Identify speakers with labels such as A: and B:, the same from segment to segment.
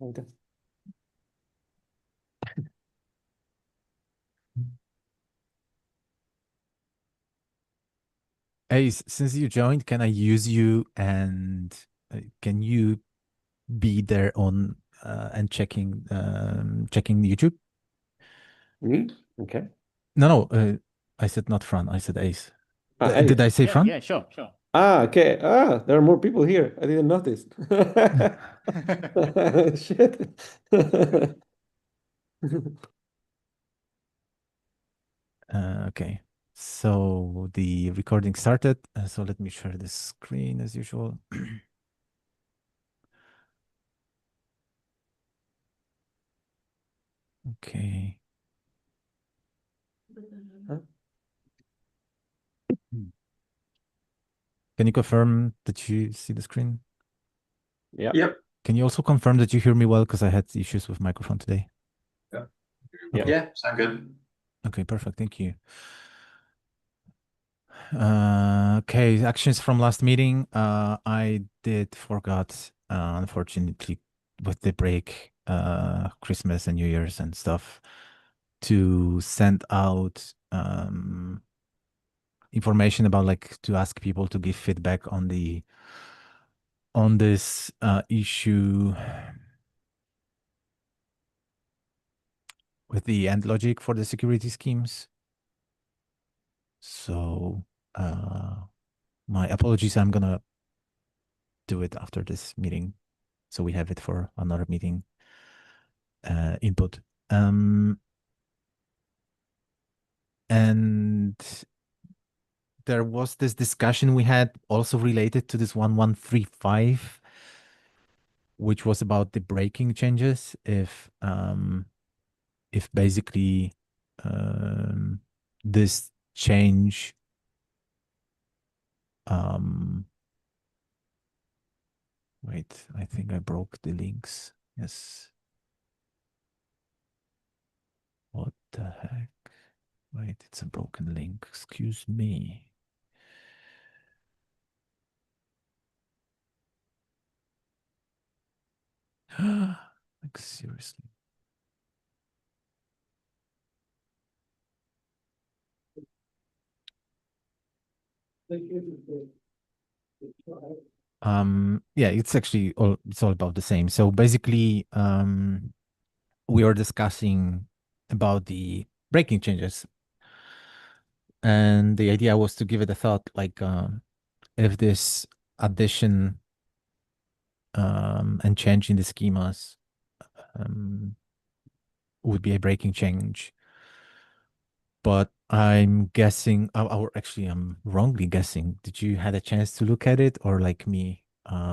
A: Okay.
B: Hey, since you joined, can I use you and can you be there on and checking YouTube?
A: Me? Okay.
B: No, no, I said not Fran. I said Ace. Did
A: Ace.
B: I say
C: Yeah,
B: Fran?
C: yeah, sure, sure.
A: Okay. There are more people here. I didn't notice. Shit.
B: Okay. So the recording started. So let me share the screen as usual. Okay.
A: Huh?
B: Can you confirm that you see the screen?
A: Yeah.
D: Yep.
B: Can you also confirm that you hear me well? Because I had issues with microphone today.
D: Yeah.
A: Yeah.
B: Okay.
D: Yeah, sound good.
B: Okay, perfect. Thank you. Okay, actions from last meeting. I did forgot, unfortunately, with the break, Christmas and New Year's and stuff, to send out information about like to ask people to give feedback on this issue with the end logic for the security schemes. So my apologies. I'm gonna do it after this meeting, so we have it for another meeting input. And there was this discussion we had also related to this 1135, which was about the breaking changes. If basically this change wait, I think I broke the links. Yes. What the heck? Wait, it's a broken link. Excuse me. Like seriously. Yeah, it's actually all about the same. So basically, we are discussing about the breaking changes. And the idea was to give it a thought, like if this addition and change in the schemas would be a breaking change. But I'm guessing, or actually, I'm wrongly guessing. Did you had a chance to look at it, or like me,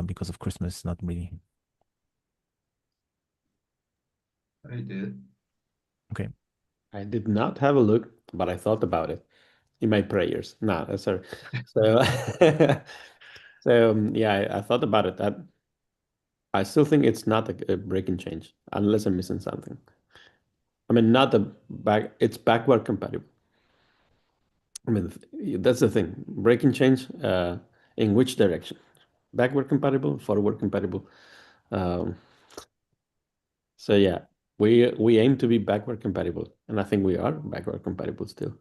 B: because of Christmas, not really?
D: I did.
B: Okay.
A: I did not have a look, but I thought about it in my prayers. No, sorry. So, yeah, I thought about it. That I still think it's not a break and change, unless I'm missing something. I mean, not the back. It's backward compatible. I mean, that's the thing. Break and change. In which direction? Backward compatible, forward compatible. Um, so yeah, we aim to be backward compatible, and I think we are backward compatible still,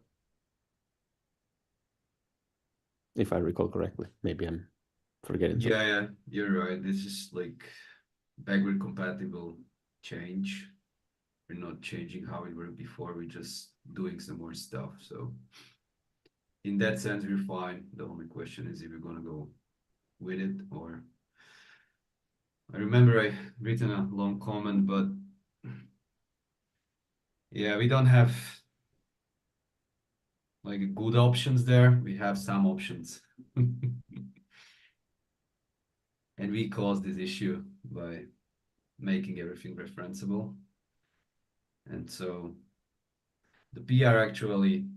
A: if I recall correctly. Maybe I'm forgetting something.
D: Yeah, you're right. This is like backward compatible change. We're not changing how it worked before. We're just doing some more stuff. So in that sense, we're fine. The only question is if we're gonna go with it or I remember I written a long comment, but yeah, we don't have like good options there. We have some options. And we caused this issue by making everything referenceable. And so the PR actually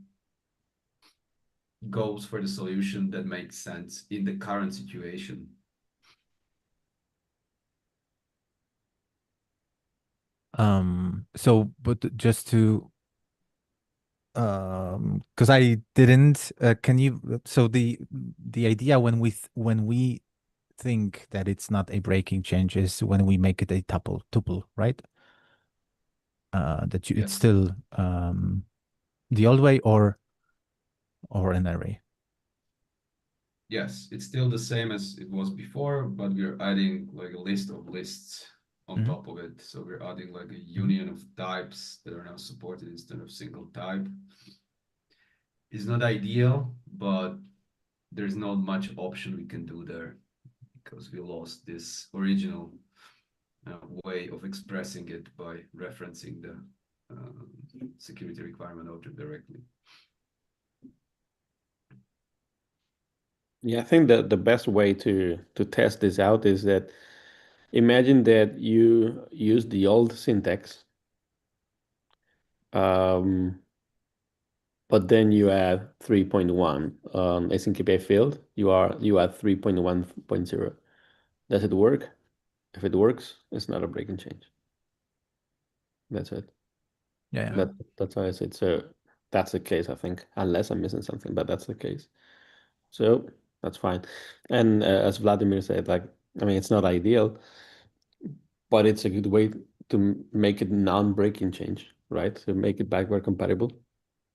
D: goes for the solution that makes sense in the current situation.
B: So, but just to, because I didn't, can you, so the idea when we think that it's not a breaking change is when we make it a tuple, right? It's
D: Yes.
B: still the old way or an array.
D: Yes, it's still the same as it was before, but we're adding like a list of lists on top of it. So we're adding like a union of types that are now supported instead of single type. It's not ideal, but there's not much option we can do there because we lost this original way of expressing it by referencing the security requirement object directly.
A: Yeah, I think that the best way to test this out is that imagine that you use the old syntax, but then you add 3.1 AsyncAPI field. You add 3.1.0. Does it work? If it works, it's not a breaking change. That's it.
B: Yeah.
A: That's how I said. So that's the case, I think, unless I'm missing something, but that's the case. So that's fine. And as Vladimir said, like, I mean, it's not ideal, but it's a good way to make it non-breaking change, right? To make it backward compatible.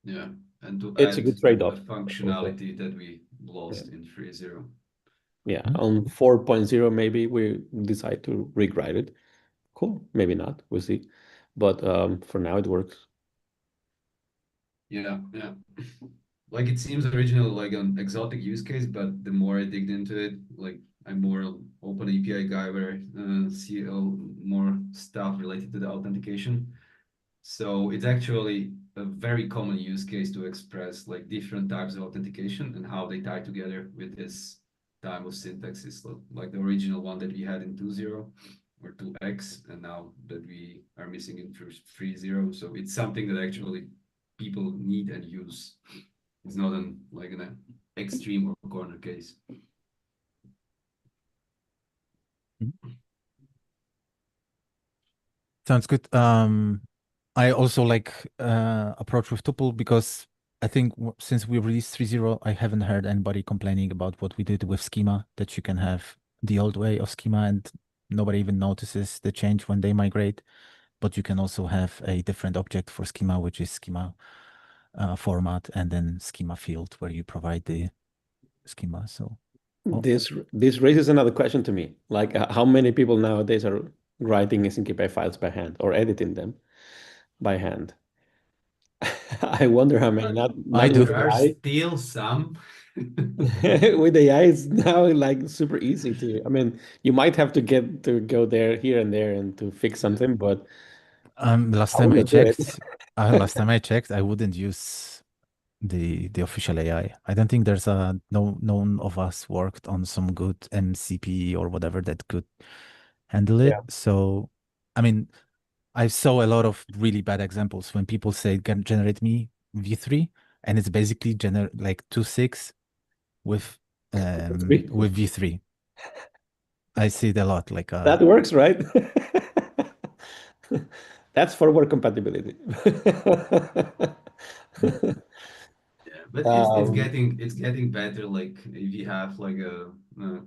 D: Yeah, and to
A: It's a
D: add
A: good
D: the
A: trade-off.
D: functionality that we lost in 3.0.
A: Yeah, on 4.0, maybe we decide to rewrite it. Cool, maybe not, we'll see. But for now, it works.
D: Yeah. Like it seems original, like an exotic use case, but the more I digged into it, like I'm more open API guy where I see more stuff related to the authentication. So it's actually a very common use case to express like different types of authentication and how they tie together with this time of syntaxes, like the original one that we had in 2.0 or 2x, and now that we are missing in 3.0. So it's something that actually people need and use. It's not an extreme or corner case.
B: Sounds good. I also like approach with tuple because I think since we released 3.0, I haven't heard anybody complaining about what we did with schema, that you can have the old way of schema and nobody even notices the change when they migrate. But you can also have a different object for schema, which is schema format, and then schema field where you provide the schema. So
A: This raises another question to me. Like, how many people nowadays are writing AsyncAPI files by hand or editing them by hand? I wonder how many.
B: I
A: Not
B: do.
A: with
D: There are
A: AI.
D: still some.
A: With AI, it's now like super easy to. I mean, you might have to go there, here and there, and to fix something, but
B: Last
A: I
B: time I
A: wouldn't do it.
B: checked, I wouldn't use the official AI. I don't think there's none of us worked on some good MCP or whatever that could handle it.
A: Yeah.
B: So, I mean, I saw a lot of really bad examples when people say generate me V3 and it's basically like 2.6 with
A: Three.
B: V3. I see it a lot. Like
A: That works, right? That's forward compatibility.
D: Yeah, but
A: Um,
D: it's getting better. Like if you have like a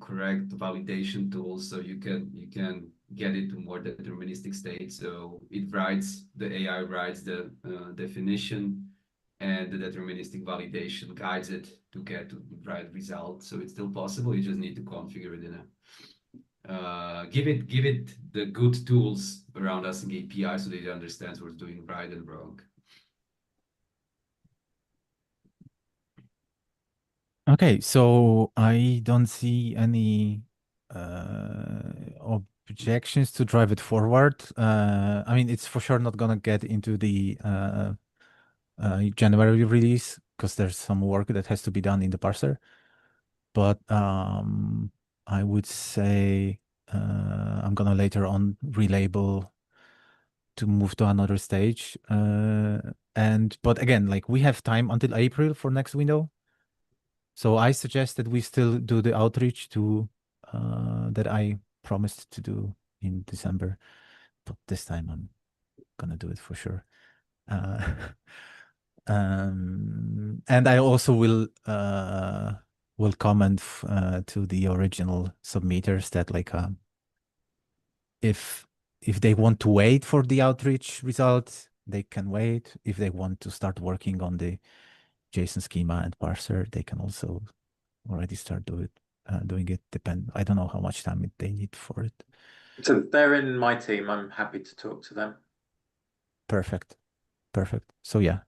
D: correct validation tool, so you can get it to more deterministic state. So the AI writes the definition, and the deterministic validation guides it to get to the right result. So it's still possible. You just need to configure it in a give it the good tools around Async API so that it understands what's doing right and wrong.
B: Okay, so I don't see any objections to drive it forward. I mean, it's for sure not gonna get into the January release because there's some work that has to be done in the parser. But I would say I'm gonna later on relabel to move to another stage. But again, like we have time until April for next window. So I suggest that we still do the outreach to that I promised to do in December, but this time I'm gonna do it for sure. And I also will will comment to the original submitters that like if they want to wait for the outreach result, they can wait. If they want to start working on the JSON schema and parser, they can also already start doing it. I don't know how much time they need for it.
C: So they're in my team. I'm happy to talk to them.
B: Perfect. So yeah,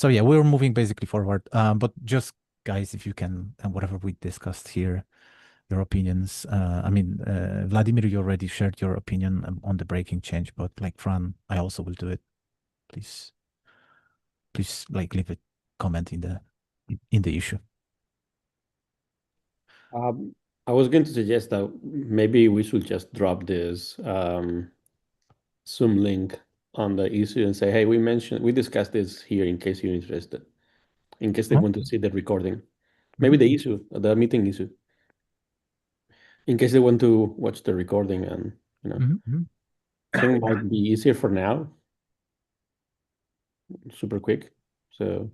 B: we're moving basically forward. But just guys, if you can, and whatever we discussed here, your opinions. I mean, Vladimir, you already shared your opinion on the breaking change, but like Fran, I also will do it. Please like leave a comment in the issue.
A: I was going to suggest that maybe we should just drop this Zoom link on the issue and say, hey, we discussed this here in case you're interested, in case they want to see the recording. Maybe the issue, the meeting issue. In case they want to watch the recording and, I think it might be easier for now. Super quick. So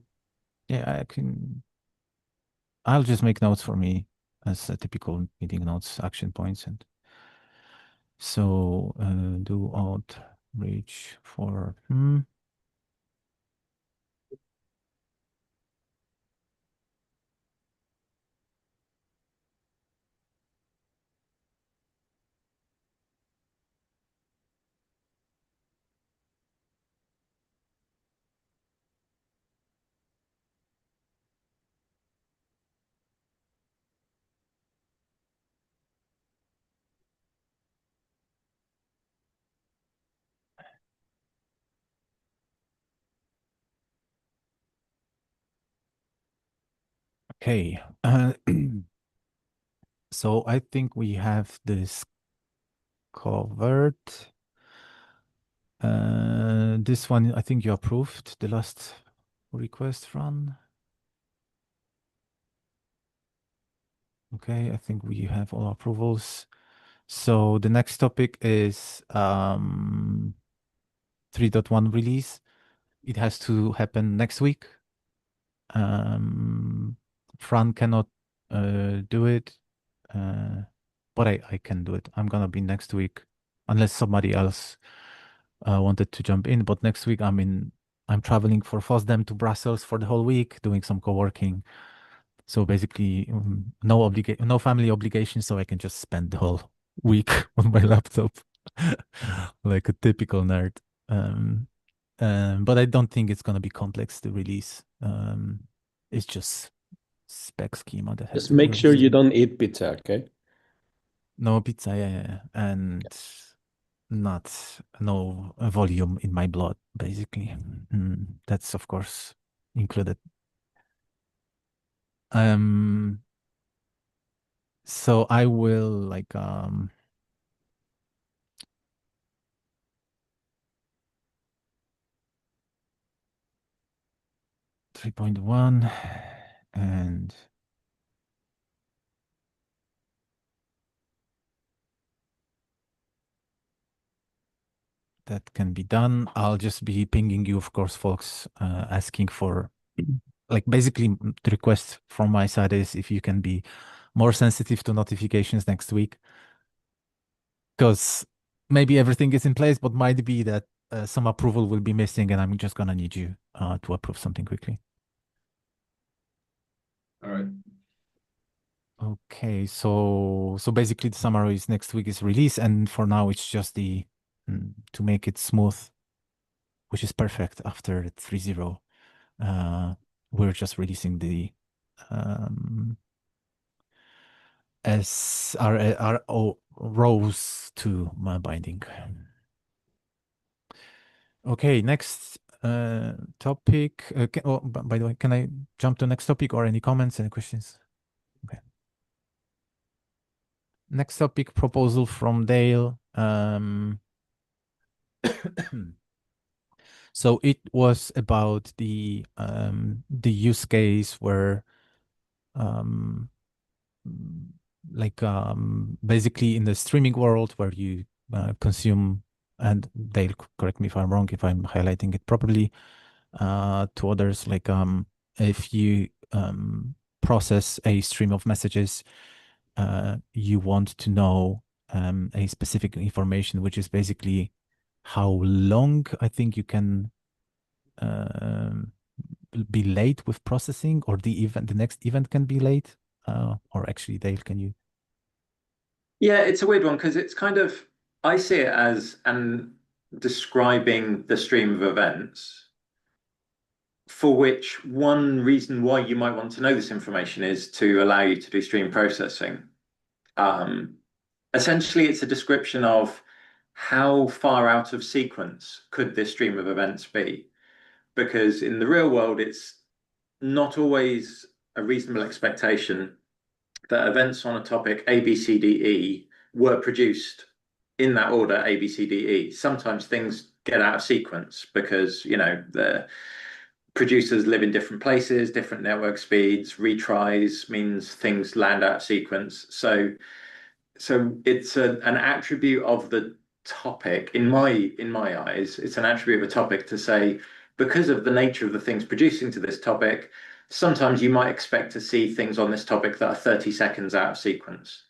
B: yeah, I'll just make notes for me as a typical meeting notes, action points, and so do outreach for Okay. So I think we have this covered. This one, I think you approved the last request run. Okay, I think we have all approvals. So the next topic is 3.1 release. It has to happen next week. Fran cannot do it, but I can do it. I'm gonna be next week, unless somebody else wanted to jump in. But next week I'm traveling for FOSDEM to Brussels for the whole week, doing some co-working. So basically, no family obligations, so I can just spend the whole week on my laptop, like a typical nerd. But I don't think it's gonna be complex to release. It's just spec schema that has
A: just
B: to be
A: make sure
B: released.
A: you don't eat pizza, okay?
B: No pizza, yeah. And no volume in my blood, basically. That's of course included. So I will like 3.1 and that can be done. I'll just be pinging you, of course, folks, asking for like basically the request from my side is if you can be more sensitive to notifications next week, because maybe everything is in place, but might be that some approval will be missing, and I'm just gonna need you to approve something quickly.
D: All right.
B: Okay, so basically the summary is next week is release, and for now it's just the to make it smooth, which is perfect after 3.0. We're just releasing the SRO rows to my binding. Okay, next topic. By the way, can I jump to next topic or any comments, any questions? Okay. Next topic, proposal from Dale. So it was about the use case where basically in the streaming world where you consume, and they'll correct me if I'm wrong if I'm highlighting it properly to others, like if you process a stream of messages, you want to know a specific information, which is basically how long I think you can be late with processing, or the next event can be late. Or actually, Dale, can you?
C: Yeah, it's a weird one because it's kind of, I see it as describing the stream of events, for which one reason why you might want to know this information is to allow you to do stream processing. Essentially, it's a description of how far out of sequence could this stream of events be, because in the real world, it's not always a reasonable expectation that events on a topic A, B, C, D, E were produced in that order, A, B, C, D, E. Sometimes things get out of sequence because, the producers live in different places, different network speeds, retries means things land out of sequence. So it's an attribute of the topic, in my eyes, it's an attribute of a topic to say, because of the nature of the things producing to this topic, sometimes you might expect to see things on this topic that are 30 seconds out of sequence.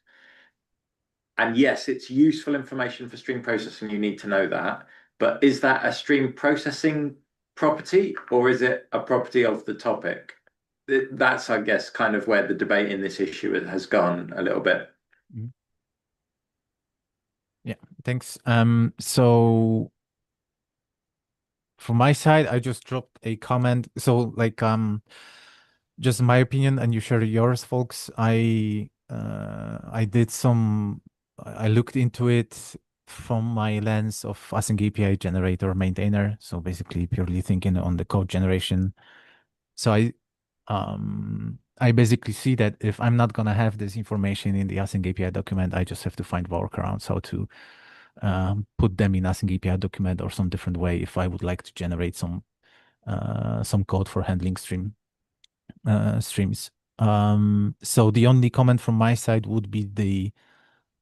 C: And yes, it's useful information for stream processing, you need to know that. But is that a stream processing property, or is it a property of the topic? That's, I guess, kind of where the debate in this issue has gone a little bit.
B: Yeah, thanks. So from my side, I just dropped a comment. So like just my opinion, and you share yours, folks. I looked into it from my lens of AsyncAPI generator maintainer. So basically purely thinking on the code generation. So I basically see that if I'm not gonna have this information in the AsyncAPI document, I just have to find workarounds how to put them in AsyncAPI document or some different way if I would like to generate some code for handling streams. So the only comment from my side would be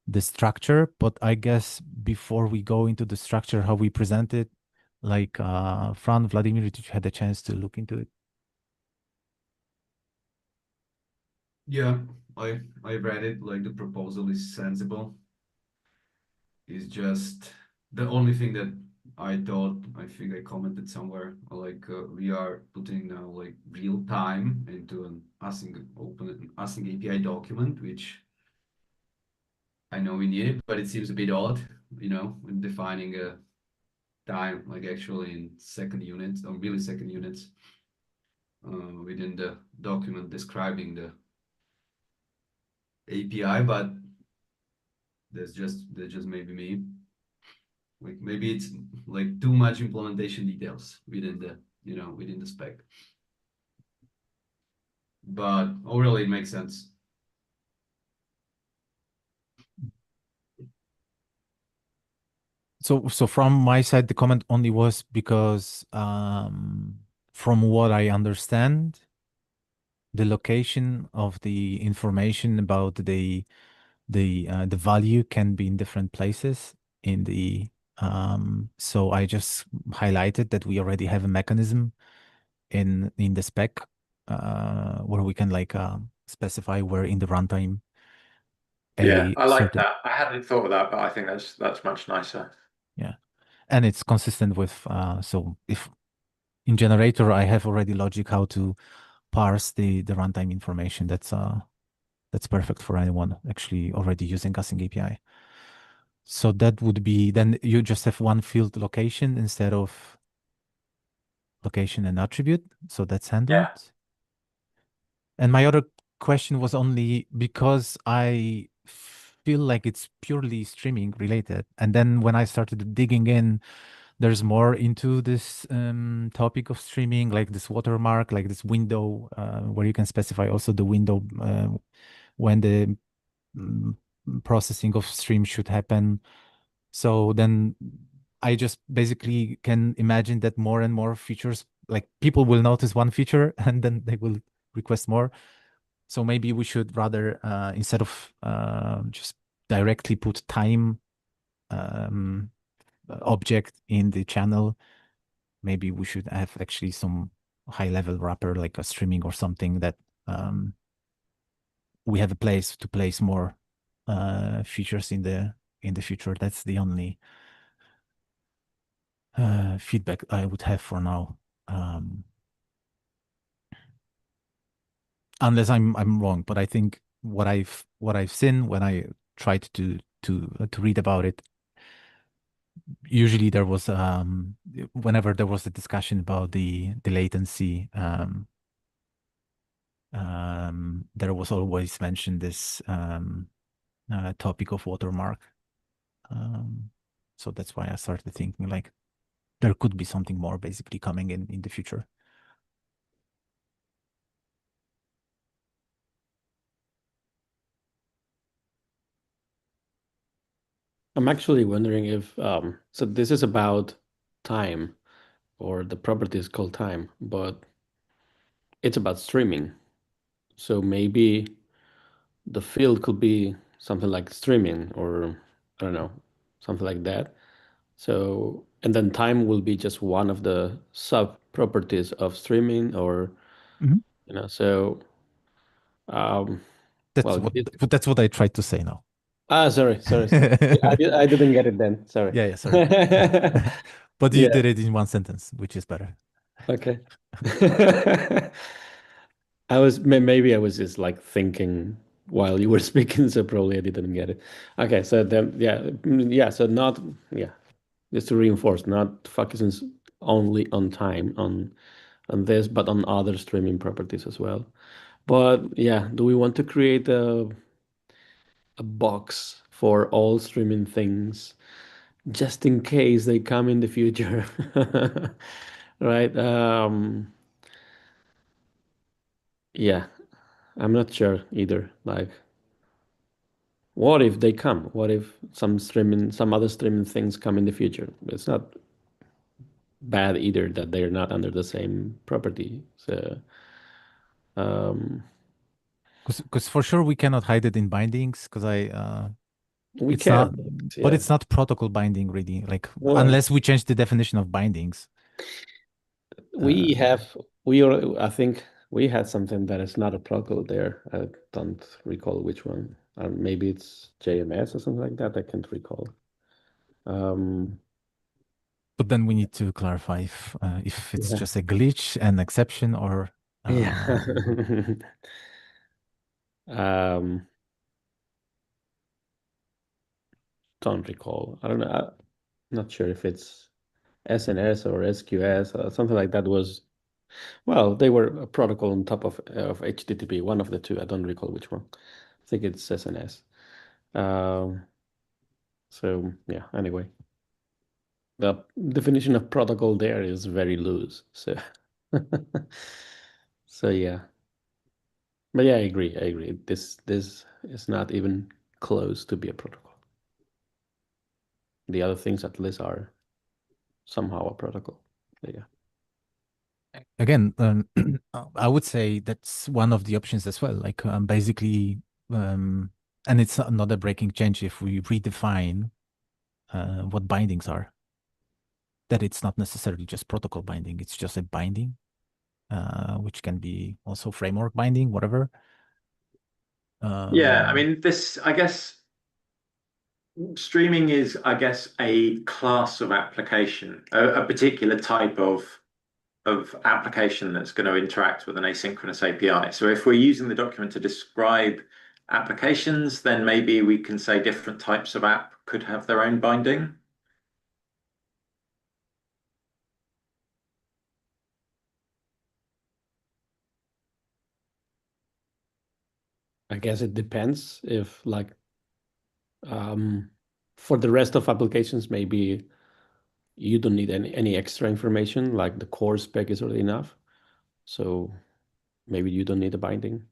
B: the structure, but I guess before we go into the structure, how we present it, like Fran, Vladimir, did you had a chance to look into it?
D: Yeah, I read it. Like, the proposal is sensible. It's just the only thing that I thought, I think I commented somewhere, like we are putting now like real time into an async API document, which I know we need it, but it seems a bit odd, when defining a time, like actually in second units or millisecond units within the document describing the API, but that's just maybe me. Like, maybe it's like too much implementation details within the spec. But overall, it makes sense.
B: So from my side, the comment only was because from what I understand, the location of the information about the value can be in different places in the so I just highlighted that we already have a mechanism in the spec where we can like specify where in the runtime
C: Yeah, I like
B: certain,
C: that. I hadn't thought of that, but I think that's much nicer.
B: yeah, and it's consistent with so if in generator I have already logic how to parse the runtime information. That's perfect for anyone actually already using AsyncAPI. So that would be, then you just have one field location instead of location and attribute. So that's handled.
C: Yeah.
B: And my other question was only because I feel like it's purely streaming related. And then when I started digging in, there's more into this topic of streaming, like this watermark, like this window where you can specify also the window when the processing of stream should happen. So then I just basically can imagine that more and more features, like people will notice one feature and then they will request more. So maybe we should rather, instead of just directly put time object in the channel, maybe we should have actually some high level wrapper like a streaming or something that we have a place to place more features in the future. That's the only feedback I would have for now. Unless I'm wrong, but I think what I've seen when I tried to read about it, usually there was whenever there was a discussion about the latency, there was always mentioned this topic of watermark. So that's why I started thinking like there could be something more basically coming in the future.
A: I'm actually wondering if so this is about time, or the property is called time, but it's about streaming. So maybe the field could be something like streaming, or I don't know, something like that. So, and then time will be just one of the sub properties of streaming, or
B: Mhm.
A: so um
B: That's
A: well,
B: what that's what I tried to say now.
A: sorry. I didn't get it then. Sorry.
B: Yeah, sorry. But you
A: Yeah,
B: did it in one sentence, which is better.
A: okay. Maybe I was just like thinking while you were speaking, so probably I didn't get it. Okay, so then yeah, so not yeah, just to reinforce, not focusing only on time on this, but on other streaming properties as well. But yeah, do we want to create a box for all streaming things just in case they come in the future? Right? Yeah, I'm not sure either. Like, what if they come? What if some other streaming things come in the future? It's not bad either that they're not under the same property. So, um,
B: Because for sure we cannot hide it in bindings because
A: we
B: it's not,
A: can,
B: but
A: yeah.
B: it's not protocol binding really. Like
A: Well,
B: unless we change the definition of bindings.
A: we have I think we had something that is not a protocol there. I don't recall which one. Maybe it's JMS or something like that. I can't recall. Um,
B: But then we need to clarify if it's
A: yeah.
B: just a glitch, an exception, or
A: Yeah. Um, don't recall. I don't know. I'm not sure if it's SNS or SQS or something like that was, well, they were a protocol on top of HTTP, one of the two. I don't recall which one. I think it's SNS. Um, so yeah, anyway, the definition of protocol there is very loose. So so yeah. But yeah, I agree. I agree. This is not even close to be a protocol. The other things at least are somehow a protocol. So yeah.
B: again, I would say that's one of the options as well. Like basically, and it's not a breaking change if we redefine what bindings are. That it's not necessarily just protocol binding; it's just a binding, which can be also framework binding, whatever.
C: Yeah, I
B: Um,
C: mean, I guess, streaming is, I guess, a class of application, a particular type of application that's going to interact with an asynchronous API. So if we're using the document to describe applications, then maybe we can say different types of app could have their own binding.
A: I guess it depends if like um, for the rest of applications, maybe you don't need any extra information, like the core spec is already enough. So maybe you don't need a binding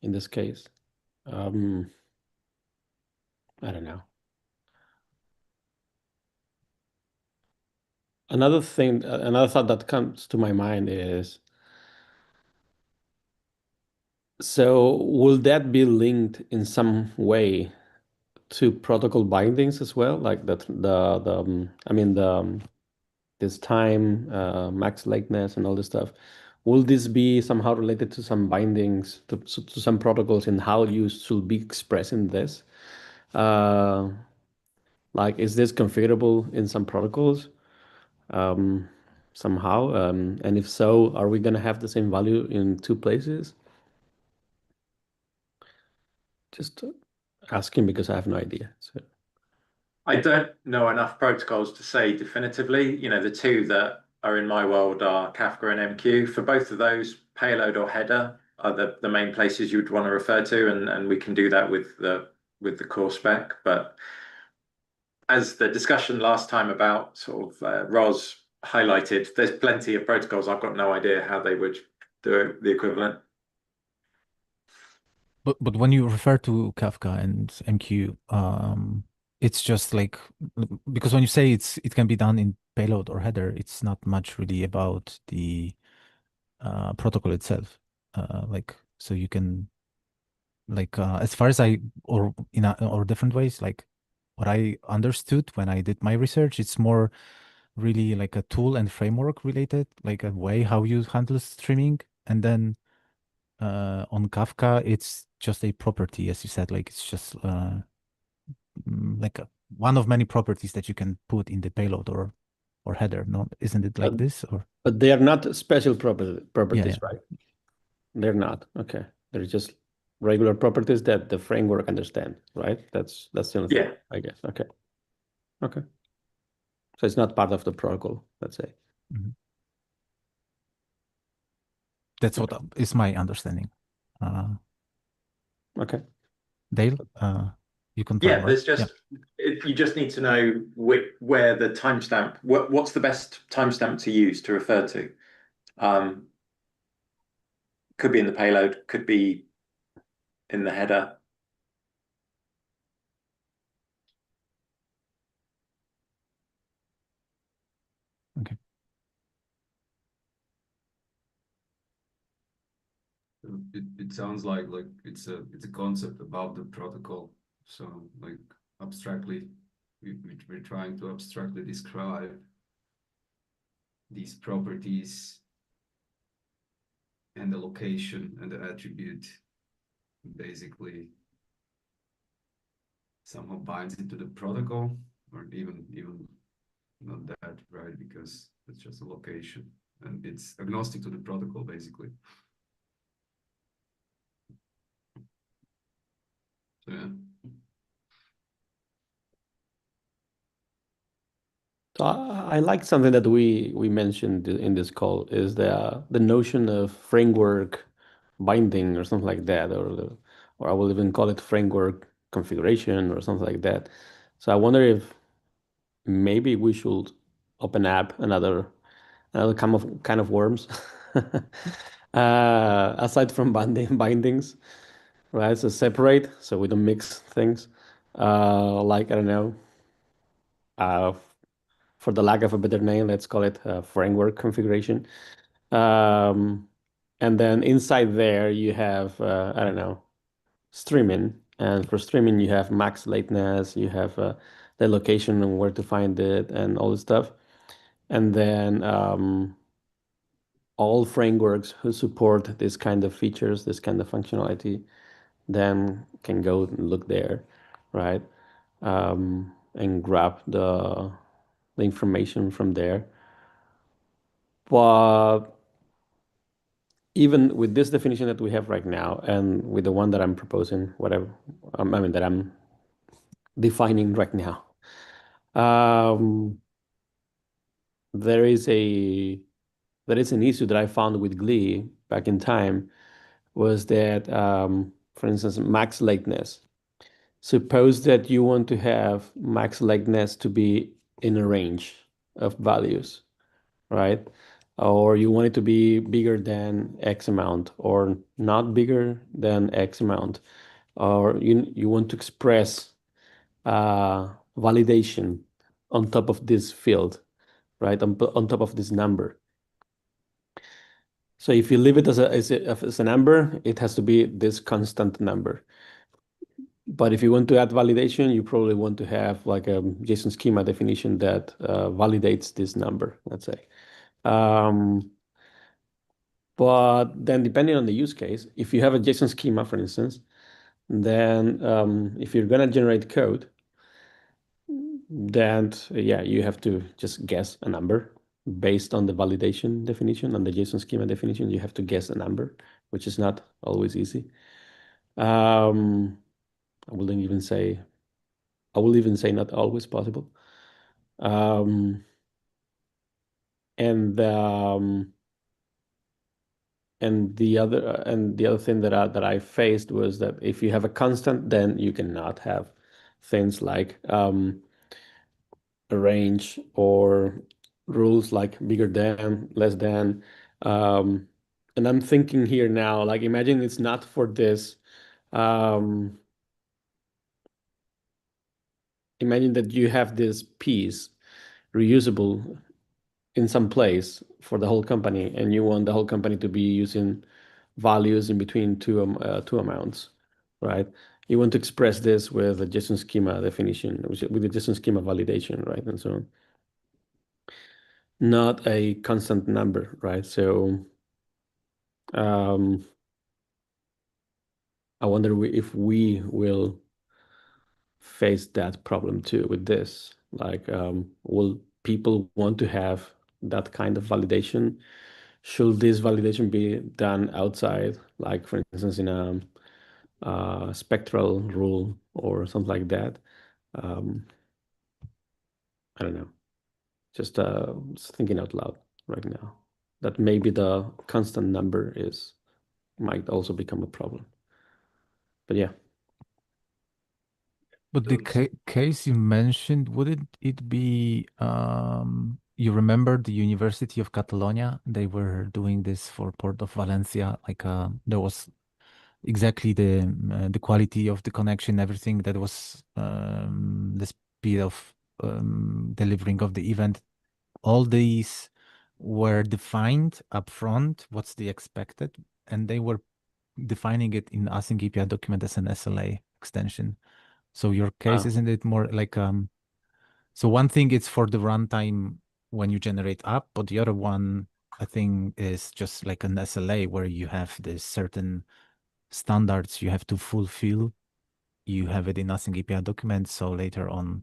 A: in this case. Um, I don't know. Another thought that comes to my mind is, so will that be linked in some way to protocol bindings as well? Like that I mean this time, max lateness and all this stuff. will this be somehow related to some bindings, to some protocols in how you should be expressing this? Like, is this configurable in some protocols somehow? And if so, are we going to have the same value in two places? Just asking because I have no idea. So
C: I don't know enough protocols to say definitively. The two that are in my world are Kafka and MQ. For both of those, payload or header are the main places you'd want to refer to, and we can do that with the core spec. But as the discussion last time about sort of ROS highlighted, there's plenty of protocols. I've got no idea how they would do the equivalent.
B: But when you refer to Kafka and MQ, it's just like, because when you say it can be done in payload or header, it's not much really about the protocol itself. Like, so you can, like, as far as or different ways, like what I understood when I did my research, it's more really like a tool and framework related, like a way how you handle streaming. And then on Kafka, it's just a property, as you said, like it's just like one of many properties that you can put in the payload or header. No, isn't it like this? Or
A: but they are not special properties,
B: yeah.
A: right? They're not. Okay. They're just regular properties that the framework understands, right? That's the only thing, I guess. Okay. Okay. So it's not part of the protocol, let's say.
B: Mhm. That's what is my understanding.
A: Okay.
B: Dale, you confirm,
C: Yeah,
B: right?
C: there's just you just need to know where the timestamp. What's the best timestamp to use to refer to? Could be in the payload, could be in the header.
B: Okay.
D: It sounds like it's a concept about the protocol. So like abstractly, we're trying to abstractly describe these properties and the location and the attribute basically somehow binds it to the protocol, or even not that, right? Because it's just a location and it's agnostic to the protocol basically. So yeah.
A: So I like something that we mentioned in this call is the notion of framework binding or something like that, or I will even call it framework configuration or something like that. So I wonder if maybe we should open up another kind of worms aside from bindings, right? So separate so we don't mix things. Like I don't know. Uh, for the lack of a better name, let's call it framework configuration. And then inside there, you have, I don't know, streaming. And for streaming, you have max lateness, you have the location and where to find it and all this stuff. And then all frameworks who support this kind of features, this kind of functionality, then can go and look there, right? And grab the information from there. But even with this definition that we have right now, and with the one that I'm proposing, whatever, I mean, that I'm defining right now, there is an issue that I found with Glee back in time, was that, for instance, max lateness. Suppose that you want to have max lateness to be in a range of values, right? Or you want it to be bigger than X amount or not bigger than X amount, or you want to express validation on top of this field, right? On top of this number. So if you leave it as a number, it has to be this constant number. But if you want to add validation, you probably want to have like a JSON schema definition that validates this number, let's say. But then depending on the use case, if you have a JSON schema, for instance, then if you're going to generate code, then yeah, you have to just guess a number based on the validation definition and the JSON schema definition. You have to guess a number, which is not always easy. I will even say not always possible. And the other thing that I faced was that if you have a constant, then you cannot have things like a range or rules like bigger than, less than. And I'm thinking here now, like imagine it's not for this. Imagine that you have this piece reusable in some place for the whole company, and you want the whole company to be using values in between two amounts, right? You want to express this with a JSON schema definition, with the JSON schema validation, right, and so on. Not a constant number, right? So I wonder if we will face that problem too with this. Like, will people want to have that kind of validation? Should this validation be done outside, like for instance, in a spectral rule or something like that? I don't know. Just thinking out loud right now that maybe the constant number might also become a problem. But yeah.
B: But the case you mentioned, wouldn't it be, you remember the University of Catalonia? They were doing this for Port of Valencia. Like there was exactly the quality of the connection, everything that was the speed of delivering of the event. All these were defined upfront, what's the expected, and they were defining it in AsyncAPI document as an SLA extension. So your case, isn't it more like so one thing is for the runtime when you generate app, but the other one I think is just like an SLA where you have this certain standards you have to fulfill. You have it in AsyncAPI documents, so later on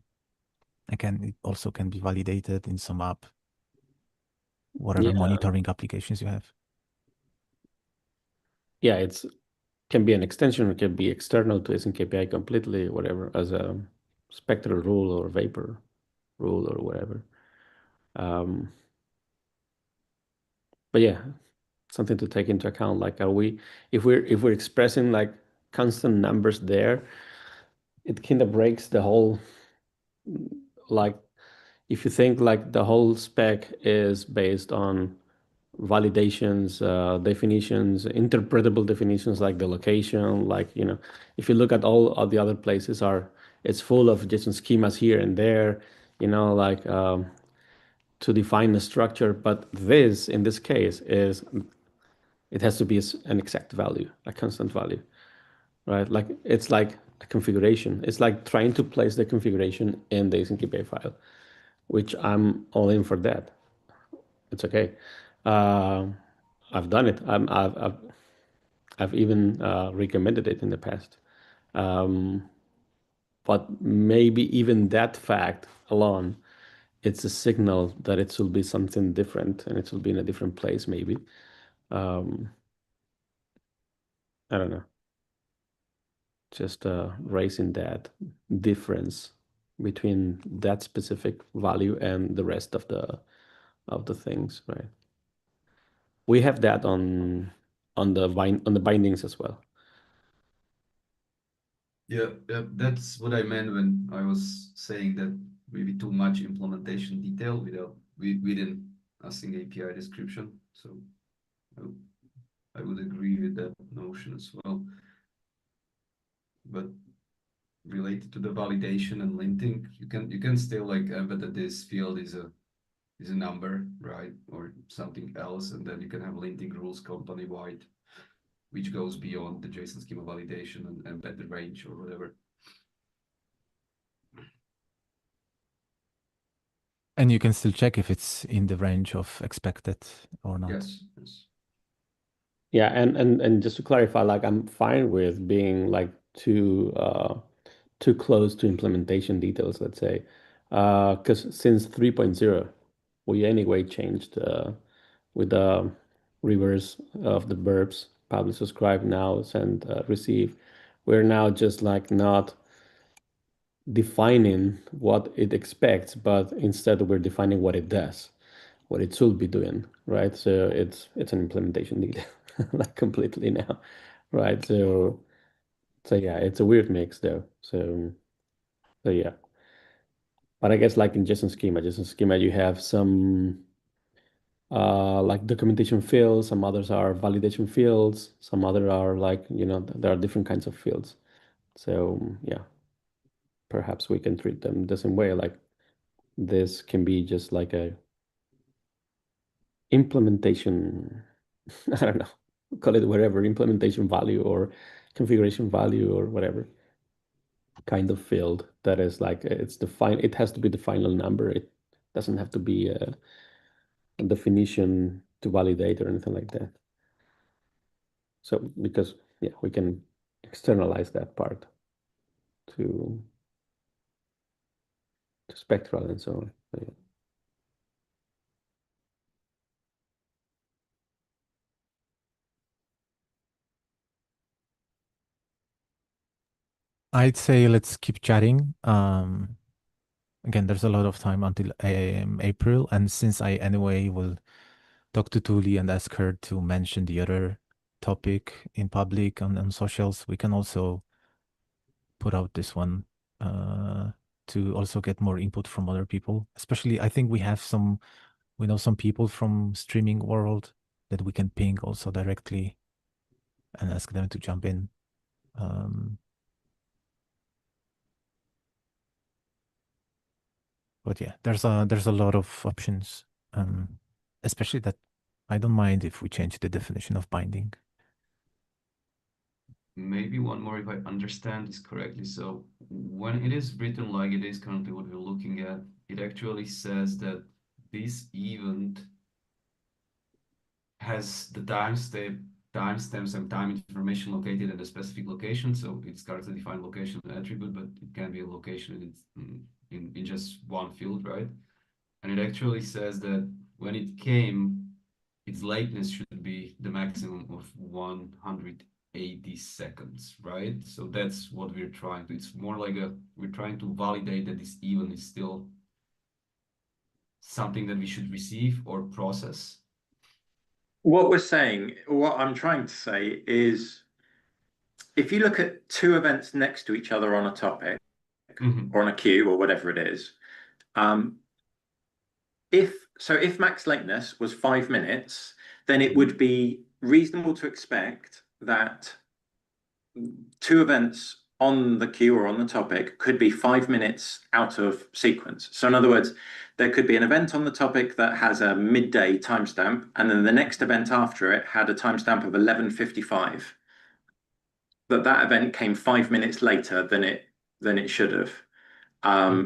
B: it also can be validated in some app, whatever monitoring applications you have.
A: Yeah, it's can be an extension, it can be external to AsyncAPI completely, whatever, as a spectral rule or vapor rule or whatever. But yeah, something to take into account. Like, if we're expressing like constant numbers there, it kind of breaks the whole, like, if you think like the whole spec is based on validations, definitions, interpretable definitions like the location, like, if you look at all the other places it's full of JSON schemas here and there, like to define the structure. But in this case, it has to be an exact value, a constant value, right? Like it's like a configuration. It's like trying to place the configuration in the AsyncAPI file, which I'm all in for that. It's okay. I've done it. I've even recommended it in the past. But maybe even that fact alone, it's a signal that it should be something different and it should be in a different place, maybe. I don't know. Just raising that difference between that specific value and the rest of the things, right? We have that on the bindings as well.
D: Yeah, that's what I meant when I was saying that maybe too much implementation detail within AsyncAPI description. So I would agree with that notion as well. But related to the validation and linting, you can still like embed that this field is a number, right, or something else, and then you can have linting rules company wide, which goes beyond the JSON schema validation and embed the range or whatever.
B: And you can still check if it's in the range of expected or not.
D: Yes.
A: Yeah, and just to clarify, like I'm fine with being like too close to implementation details, let's say. Because since 3.0, we anyway changed with the reverse of the verbs, publish, subscribe, now, send, receive. We're now just like not defining what it expects, but instead we're defining what it does, what it should be doing, right? So it's an implementation detail, like completely now, right? So yeah, it's a weird mix though. So yeah, but I guess like in JSON schema, you have some like documentation fields, some others are validation fields, some other are like, there are different kinds of fields. So yeah, perhaps we can treat them the same way. Like this can be just like a implementation, I don't know, call it whatever, implementation value or configuration value or whatever kind of field that is like it has to be the final number. It doesn't have to be a definition to validate or anything like that. So because yeah, we can externalize that part to Spectral and so on. So, yeah.
B: I'd say let's keep chatting. Again, there's a lot of time until April, and since I anyway will talk to Tuli and ask her to mention the other topic in public on socials, we can also put out this one to also get more input from other people. Especially, I think we know some people from streaming world that we can ping also directly and ask them to jump in. But yeah, there's a lot of options, especially that I don't mind if we change the definition of binding.
D: Maybe one more if I understand this correctly. So when it is written like it is currently what we're looking at, it actually says that this event has the timestamps and time information located at a specific location. So it's got a defined location attribute, but it can be a location in just one field, right? And it actually says that when it came, its lateness should be the maximum of 180 seconds, right? So that's what we're trying to, it's more like we're trying to validate that this event is still something that we should receive or process.
C: What I'm trying to say is, if you look at two events next to each other on a topic or on a queue or whatever it is, if max lateness was 5 minutes, then it would be reasonable to expect that two events on the queue or on the topic could be 5 minutes out of sequence. So in other words, there could be an event on the topic that has a midday timestamp, and then the next event after it had a timestamp of 11:55. That event came 5 minutes later than it should have.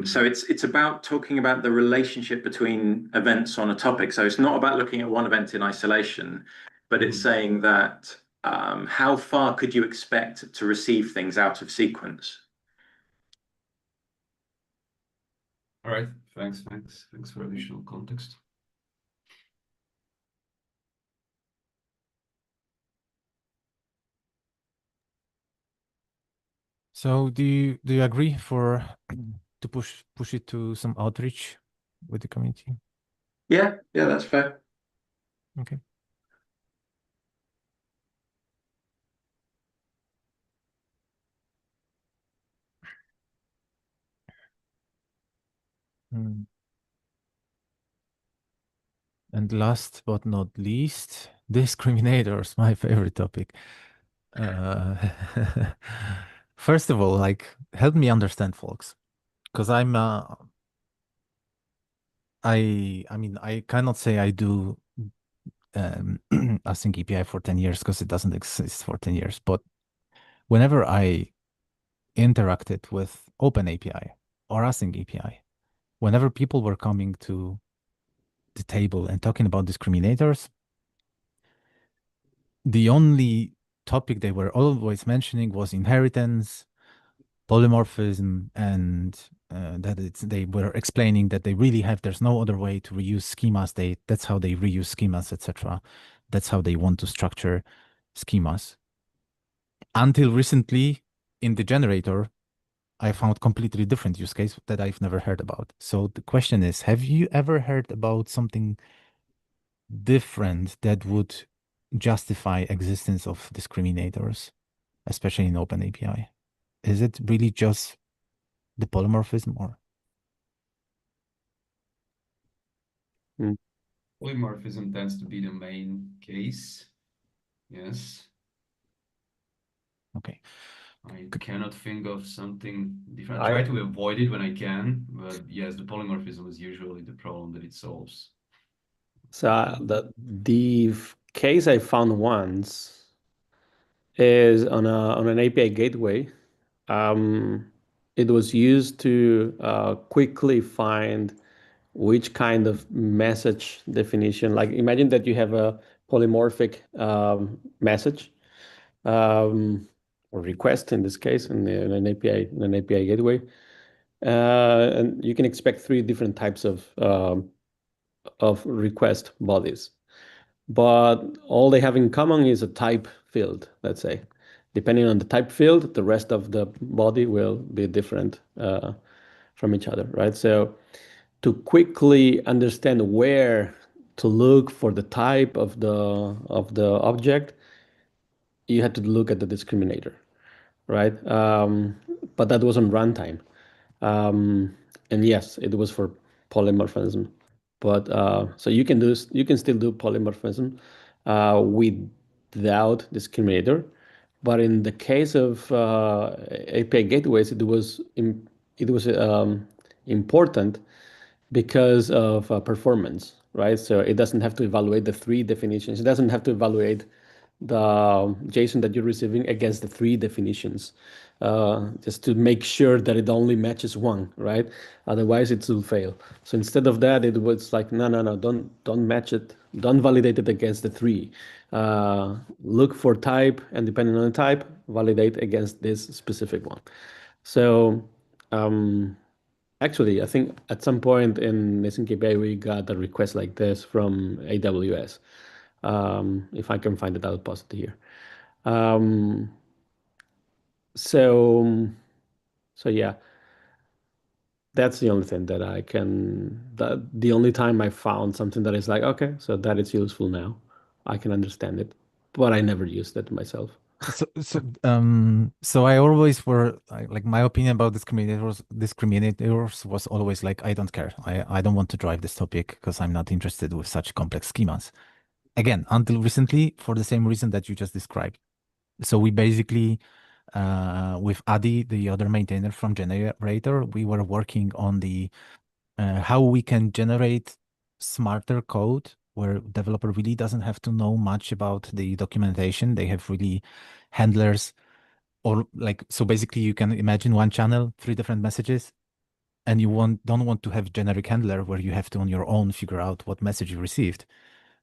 C: So it's about talking about the relationship between events on a topic. So it's not about looking at one event in isolation, but it's saying that how far could you expect to receive things out of sequence?
D: All right, thanks for additional context.
B: So do you agree to push it to some outreach with the community?
C: Yeah, that's fair.
B: Okay. And last but not least, discriminators, my favorite topic. First of all, like, help me understand, folks, because I mean, I cannot say I do AsyncAPI for 10 years because it doesn't exist for 10 years. But whenever I interacted with OpenAPI or AsyncAPI, whenever people were coming to the table and talking about discriminators, the only topic they were always mentioning was inheritance, polymorphism, and they were explaining that they really there's no other way to reuse schemas. That's how they reuse schemas, etc. That's how they want to structure schemas. Until recently, in the generator, I found completely different use case that I've never heard about. So the question is, have you ever heard about something different that would justify existence of discriminators, especially in OpenAPI? Is it really just the polymorphism or?
D: Polymorphism tends to be the main case. Yes.
B: Okay.
D: I cannot think of something different. I
A: I-
D: try to avoid it when I can, but yes, the polymorphism is usually the problem that it solves.
A: So the case I found once is on an API gateway. It was used to quickly find which kind of message definition. Like imagine that you have a polymorphic message or request in this case in an API gateway, and you can expect three different types of request bodies. But all they have in common is a type field, let's say. Depending on the type field, the rest of the body will be different from each other, right? So to quickly understand where to look for the type of the object, you had to look at the discriminator, right? But that was on runtime. And yes, it was for polymorphism. But so you can still do polymorphism without discriminator. But in the case of API gateways, it was important because of performance, right? So it doesn't have to evaluate the three definitions. It doesn't have to evaluate the JSON that you're receiving against the three definitions, just to make sure that it only matches one, right? Otherwise, it will fail. So instead of that, it was like, no, don't match it, don't validate it against the three. Look for type, and depending on the type, validate against this specific one. So actually, I think at some point in AsyncAPI, we got a request like this from AWS. If I can find it, I'll post it here. Um, so, so yeah, that's the only thing that the only time I found something that is like, okay, so that is useful now. I can understand it, but I never used it myself.
B: So I always like my opinion about discriminators was always like, I don't care. I don't want to drive this topic because I'm not interested with such complex schemas. Again, until recently, for the same reason that you just described. So we basically, with Adi, the other maintainer from Generator, we were working on the how we can generate smarter code where developer really doesn't have to know much about the documentation. They have really handlers or like, so basically you can imagine one channel, three different messages, and you don't want to have generic handler where you have to on your own figure out what message you received,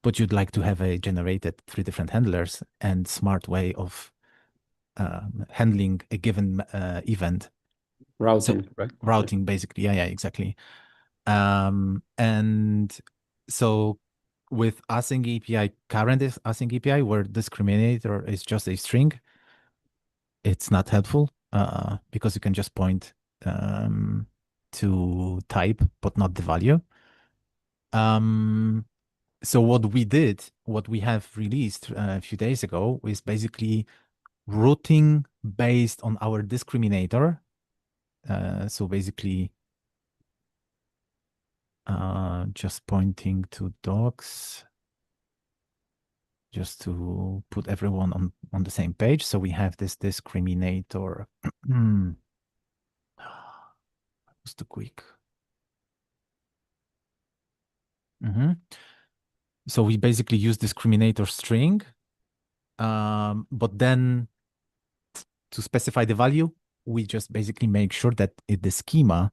B: but you'd like to have a generated three different handlers and smart way of handling a given event.
A: Routing,
B: So
A: right?
B: routing, basically. Yeah, exactly. And so with AsyncAPI, current AsyncAPI, where discriminator is just a string, it's not helpful because you can just point to type, but not the value. So what we have released a few days ago is basically routing based on our discriminator. So basically, just pointing to docs, just to put everyone on the same page. So we have this discriminator. Was too quick. So we basically use discriminator string, but then to specify the value, we just basically make sure that the schema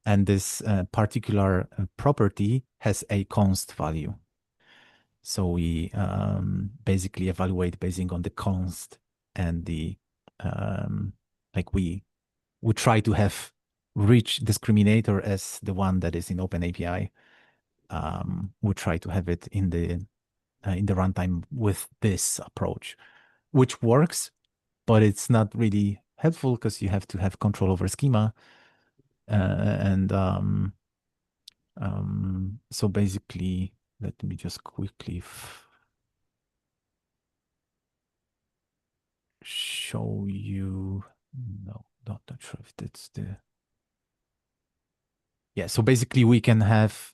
B: and this particular property has a const value. So we basically evaluate basing on the const and the like we try to have rich discriminator as the one that is in OpenAPI. We try to have it in the runtime with this approach, which works, but it's not really helpful because you have to have control over schema. So basically, let me just quickly show you. No, not sure if that's the. Yeah, so basically we can have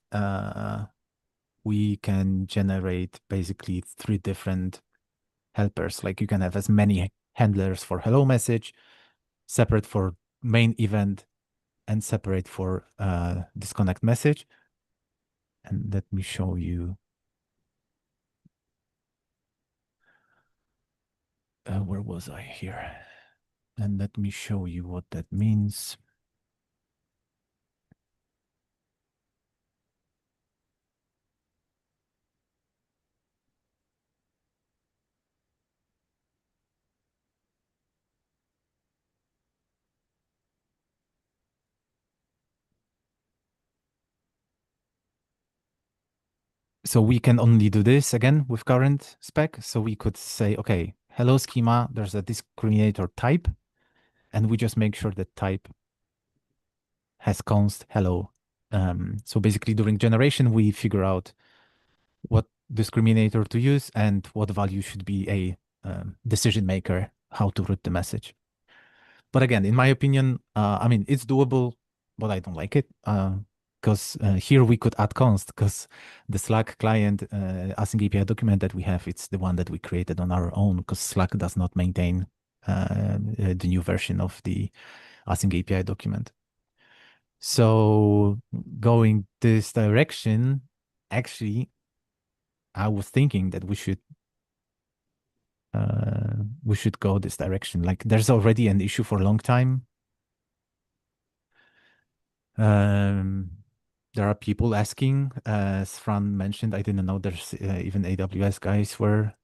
B: we can generate basically 3 different helpers. Like you can have as many handlers for hello message, separate for main event, and separate for disconnect message. And let me show you. Where was I here? And let me show you what that means. So we can only do this again with current spec. So we could say, okay, hello schema, there's a discriminator type, and we just make sure that type has const hello. So basically during generation, we figure out what discriminator to use and what value should be a decision maker, how to route the message. But again, in my opinion, I mean, it's doable, but I don't like it because here we could add const because the Slack client AsyncAPI document that we have, it's the one that we created on our own because Slack does not maintain the new version of the AsyncAPI document. So going this direction, actually, I was thinking that we should go this direction. Like there's already an issue for a long time. There are people asking, as Fran mentioned, I didn't know there's even AWS guys were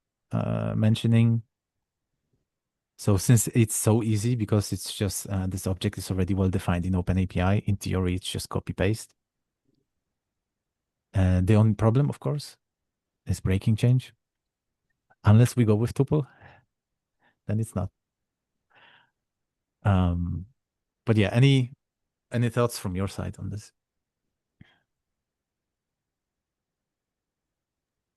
B: mentioning. So since it's so easy because it's just this object is already well defined in OpenAPI, in theory, it's just copy paste. The only problem, of course, is breaking change. Unless we go with tuple, then it's not. But yeah, any thoughts from your side on this?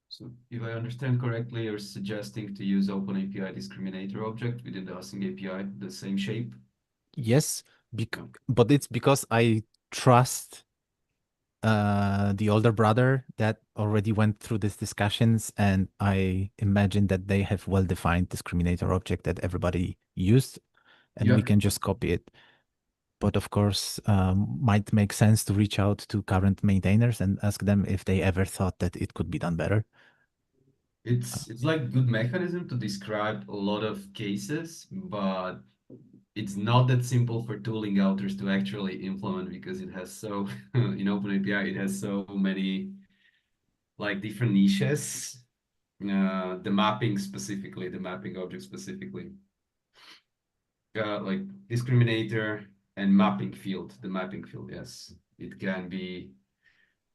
D: So if I understand correctly, you're suggesting to use OpenAPI discriminator object within the AsyncAPI, the same shape?
B: Yes, but it's because I trust the older brother that already went through these discussions, and I imagine that they have well-defined discriminator object that everybody used, and we can just copy it. But of course, might make sense to reach out to current maintainers and ask them if they ever thought that it could be done better.
D: It's like good mechanism to describe a lot of cases, but it's not that simple for tooling authors to actually implement because it has so in OpenAPI it has so many like different niches. The mapping specifically, the mapping object specifically, like discriminator and mapping field. The mapping field, yes, it can be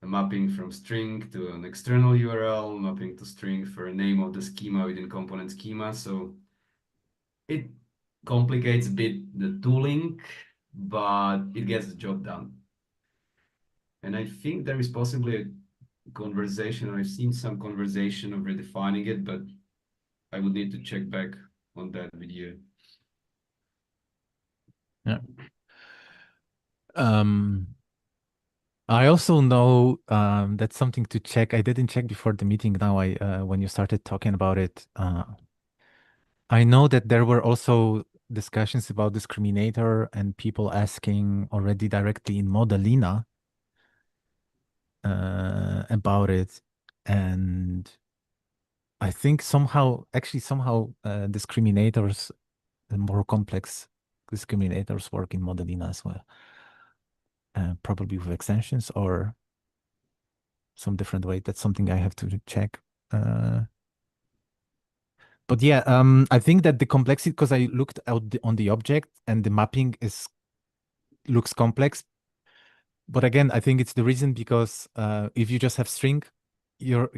D: a mapping from string to an external URL, mapping to string for a name of the schema within component schema. So it complicates a bit the tooling, but it gets the job done. And I think there is possibly a conversation, I've seen some conversation of redefining it, but I would need to check back on that with you.
B: Yeah. I also know that's something to check. I didn't check before the meeting. Now when you started talking about it, I know that there were also discussions about discriminator and people asking already directly in Modelina about it. And I think somehow discriminators, the more complex discriminators work in Modelina as well. Probably with extensions or some different way. That's something I have to check. But yeah, I think that the complexity, because I looked out on the object and the mapping looks complex. But again, I think it's the reason because if you just have string, you're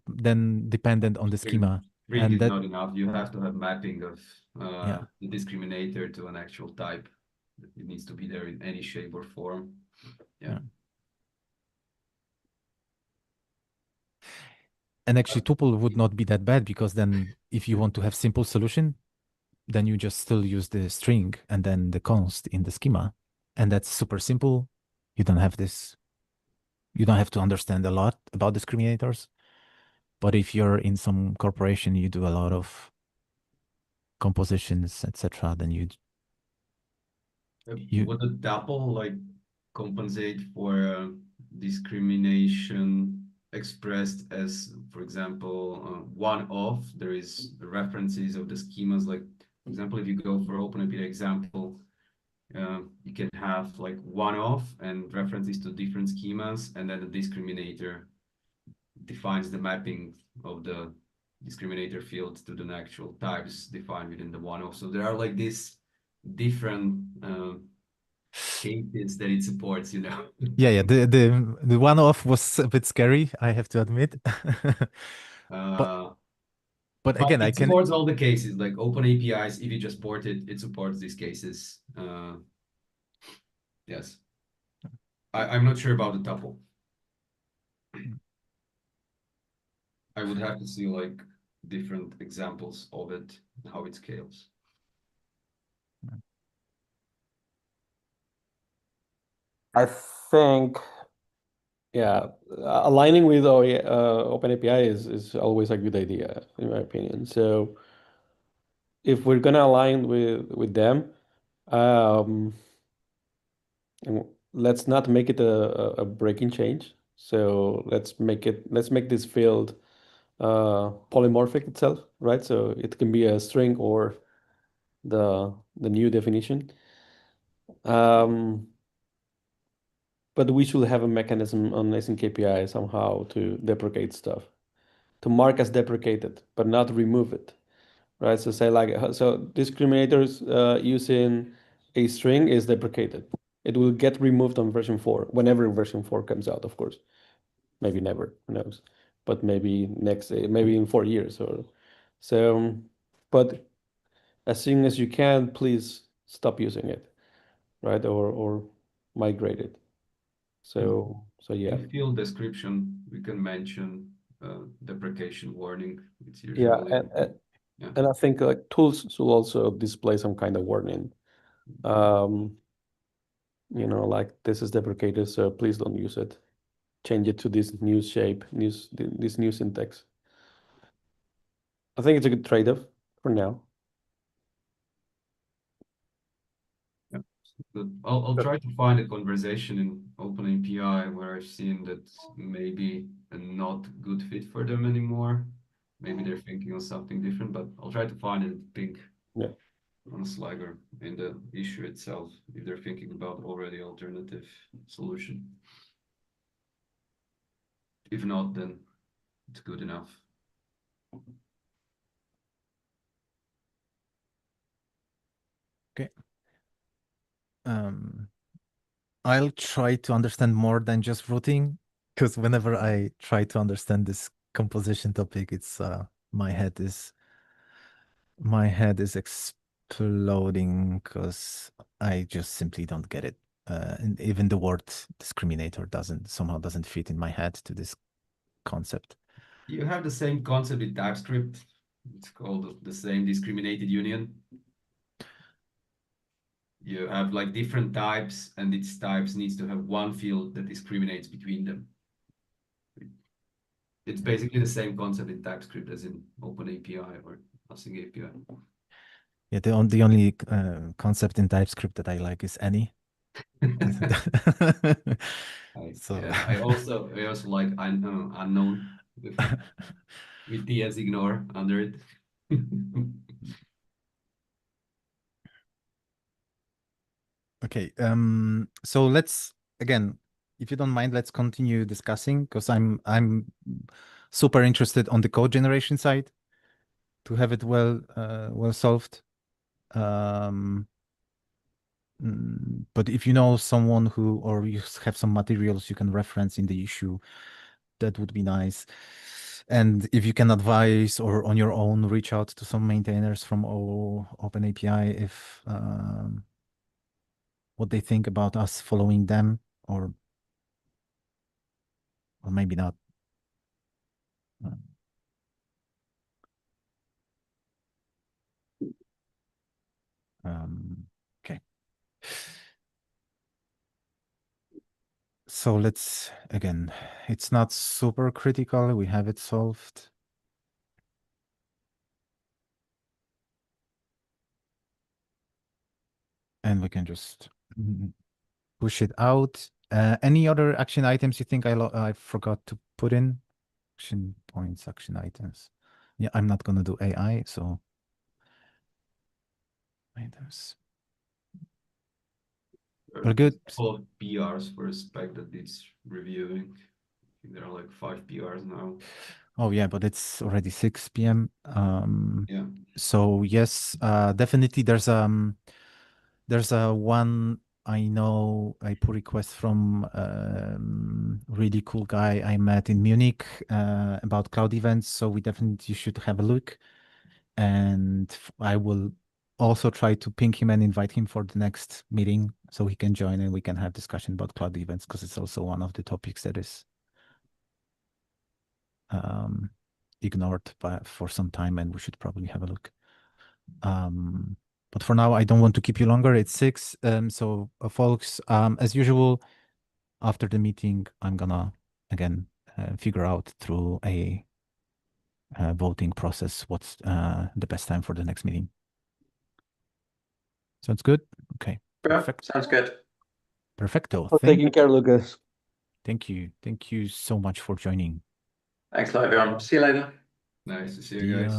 B: then dependent on the schema.
D: String
B: And
D: is
B: that
D: not enough. You have to have mapping of
B: Yeah.
D: the discriminator to an actual type. It needs to be there in any shape or form. Yeah.
B: And actually tuple would not be that bad, because then if you want to have simple solution, then you just still use the string and then the const in the schema. And that's super simple. You don't have to understand a lot about discriminators. But if you're in some corporation, you do a lot of compositions, etc., then
D: Would a tuple like compensate for discrimination expressed as, for example, one of there is references of the schemas, like, for example, if you go for OpenAPI example, you can have like one of and references to different schemas, and then the discriminator defines the mapping of the discriminator field to the actual types defined within the one of. So there are like these different cases that it supports, you know.
B: Yeah. The one-off was a bit scary, I have to admit. But
D: But
B: again, I
D: it
B: can.
D: supports all the cases, like open APIs. If you just port it, it supports these cases. Yes. I'm not sure about the tuple. I would have to see like different examples of it, how it scales.
A: I think, yeah, aligning with OpenAPI is always a good idea, in my opinion. So if we're gonna align with them, um, and let's not make it a breaking change. So let's make this field polymorphic itself, right? So it can be a string or the new definition. But we should have a mechanism on AsyncAPI somehow to deprecate stuff, to mark as deprecated, but not remove it, right? So say like, so discriminators using a string is deprecated. It will get removed on version 4, whenever version 4 comes out, of course. Maybe never, who knows? But maybe maybe in 4 years or so. But as soon as you can, please stop using it, right? Or migrate it. So yeah.
D: In field description, we can mention deprecation warning. It's
A: Yeah,
D: usually
A: and I think like tools should also display some kind of warning. Like this is deprecated, so please don't use it. Change it to this new shape, this new syntax. I think it's a good trade-off for now.
D: good. I'll try to find a conversation in OpenAPI where I've seen that maybe a not good fit for them anymore. Maybe they're thinking of something different, but I'll try to find it pink
A: Yeah.
D: on a Slagger in the issue itself if they're thinking about already alternative solution. If not, then it's good enough.
B: Okay. I'll try to understand more than just routing, because whenever I try to understand this composition topic, it's my head is exploding because I just simply don't get it. And even the word discriminator doesn't fit in my head to this concept.
D: You have the same concept in TypeScript. It's called the same discriminated union. You have like different types, and each types needs to have one field that discriminates between them. It's basically the same concept in TypeScript as in OpenAPI or AsyncAPI.
B: Yeah, the only concept in TypeScript that I like is any. So
D: Yeah, I also like unknown with TS ignore under it.
B: okay, so let's again, if you don't mind, let's continue discussing, because I'm super interested on the code generation side to have it well solved. But if you know someone who, or you have some materials you can reference in the issue, that would be nice. And if you can advise or on your own reach out to some maintainers from OpenAPI if what they think about us following them, or maybe not. Okay. So let's, again, it's not super critical. We have it solved. And we can just push it out. Any other action items you think I forgot to put in? Action points, action items. Yeah, I'm not going to do AI, so items. We're good.
D: All PRs for Spec that needs reviewing. I think there are like 5 PRs now.
B: Oh yeah, but it's already 6 p.m.
D: Yeah.
B: So yes, definitely there's a one I know a pull request from really cool guy I met in Munich about cloud events. So we definitely should have a look. And I will also try to ping him and invite him for the next meeting so he can join and we can have discussion about cloud events, because it's also one of the topics that is ignored for some time, and we should probably have a look. But for now, I don't want to keep you longer. It's 6. So folks, as usual, after the meeting, I'm gonna again figure out through a voting process what's the best time for the next meeting. Sounds good? Okay. Perfect.
C: Sounds good.
B: Perfecto.
A: For taking care, Lucas.
B: Thank you. Thank you so much for joining.
C: Thanks a lot, everyone. See you later.
D: Nice to see you guys.